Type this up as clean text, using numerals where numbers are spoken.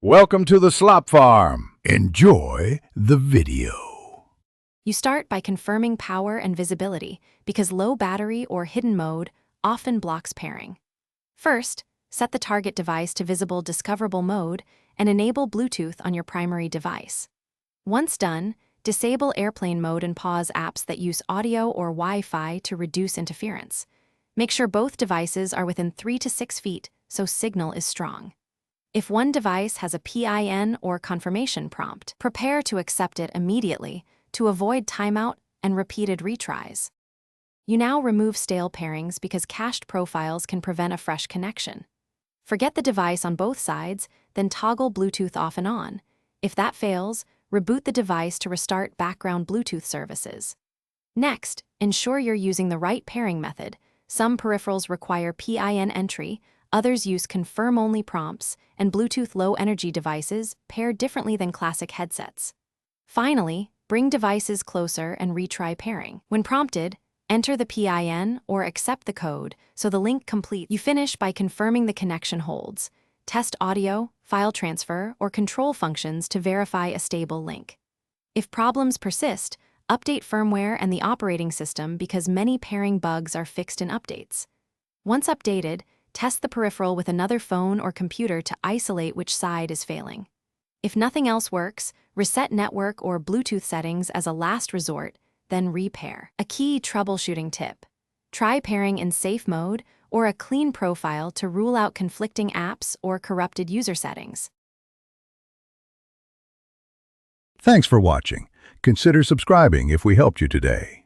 Welcome to the Slop Farm. Enjoy the video. You start by confirming power and visibility because low battery or hidden mode often blocks pairing. First, set the target device to visible discoverable mode and enable Bluetooth on your primary device. Once done, disable airplane mode and pause apps that use audio or Wi-Fi to reduce interference. Make sure both devices are within 3 to 6 feet so signal is strong. If one device has a PIN or confirmation prompt, prepare to accept it immediately to avoid timeout and repeated retries. You now remove stale pairings because cached profiles can prevent a fresh connection. Forget the device on both sides, then toggle Bluetooth off and on. If that fails, reboot the device to restart background Bluetooth services. Next, ensure you're using the right pairing method. Some peripherals require PIN entry, others use confirm-only prompts, and Bluetooth low-energy devices pair differently than classic headsets. Finally, bring devices closer and retry pairing. When prompted, enter the PIN or accept the code so the link completes. You finish by confirming the connection holds. Test audio, file transfer, or control functions to verify a stable link. If problems persist, update firmware and the operating system because many pairing bugs are fixed in updates. Once updated, test the peripheral with another phone or computer to isolate which side is failing. If nothing else works, reset network or Bluetooth settings as a last resort, then repair. A key troubleshooting tip: try pairing in safe mode or a clean profile to rule out conflicting apps or corrupted user settings. Thanks for watching. Consider subscribing if we helped you today.